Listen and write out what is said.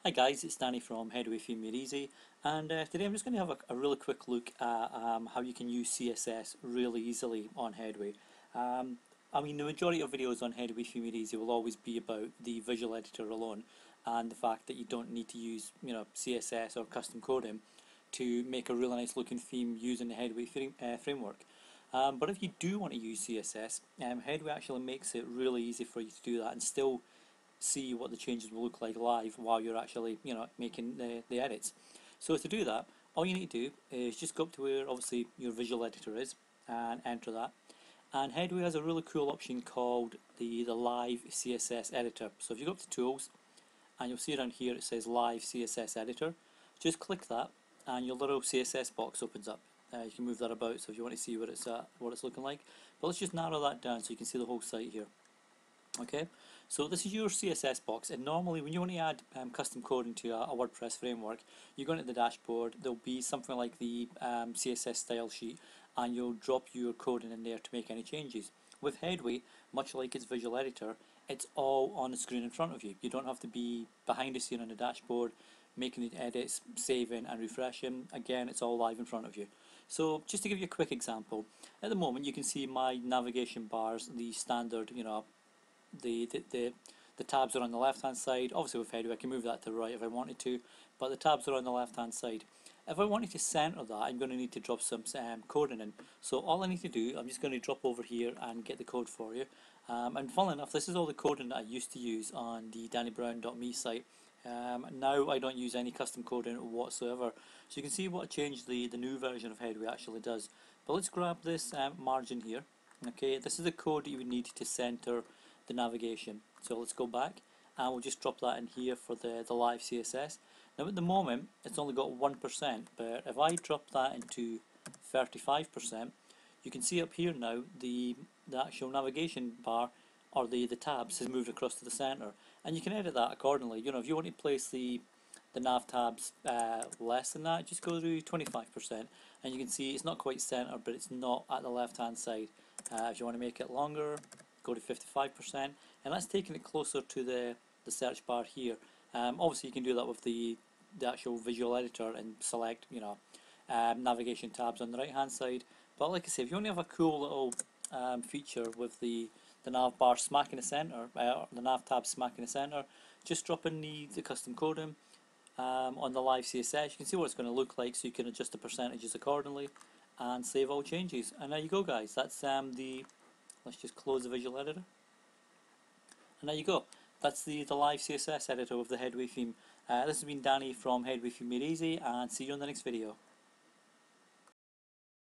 Hi guys, it's Danny from Headway Made Easy, and today I'm just going to have a really quick look at how you can use CSS really easily on Headway. I mean, the majority of videos on Headway Made Easy will always be about the visual editor alone, and the fact that you don't need to use CSS or custom coding to make a really nice looking theme using the Headway framework. But if you do want to use CSS, Headway actually makes it really easy for you to do that and still see what the changes will look like live while you're actually making the edits. So to do that, all you need to do is just go up to where obviously your visual editor is and enter that. And Headway has a really cool option called the live CSS editor. So if you go up to tools and you'll see around here it says live CSS editor, just click that and your little CSS box opens up. You can move that about, so if you want to see what it's looking like. But let's just narrow that down so you can see the whole site here. Okay, so this is your CSS box, and normally when you want to add custom coding to a WordPress framework, you go into the dashboard, there'll be something like the CSS style sheet, and you'll drop your coding in there to make any changes. With Headway, much like its visual editor, it's all on the screen in front of you. You don't have to be behind the scene on the dashboard, making the edits, saving and refreshing. Again, it's all live in front of you. So just to give you a quick example, at the moment you can see my navigation bars, the standard, the tabs are on the left hand side. Obviously with Headway I can move that to the right if I wanted to, but the tabs are on the left hand side. If I wanted to center that, I'm going to need to drop some coding in. So all I need to do, I'm just going to drop over here and get the code for you. And funnily enough, this is all the coding that I used to use on the dannybrown.me site. Now I don't use any custom coding whatsoever. So you can see what a change the new version of Headway actually does. But let's grab this margin here. Okay, this is the code that you would need to center the navigation. So let's go back and we'll just drop that in here for the live CSS. Now at the moment it's only got 1%, but if I drop that into 35%, you can see up here now the actual navigation bar or the tabs has moved across to the center, and you can edit that accordingly. If you want to place the nav tabs less than that, just go to 25%, and you can see it's not quite centered, but it's not at the left hand side. If you want to make it longer, go to 55%, and that's taking it closer to the search bar here. Obviously you can do that with the actual visual editor and select navigation tabs on the right hand side, but like I say, if you only have a cool little feature with the nav bar smack in the center, the nav tab smack in the center, just drop in the custom coding on the live CSS. You can see what it's going to look like, so you can adjust the percentages accordingly and save all changes. And there you go guys, that's let's just close the visual editor. And there you go. That's the live CSS editor with the Headway theme. This has been Danny from Headway Made Easy, and see you on the next video.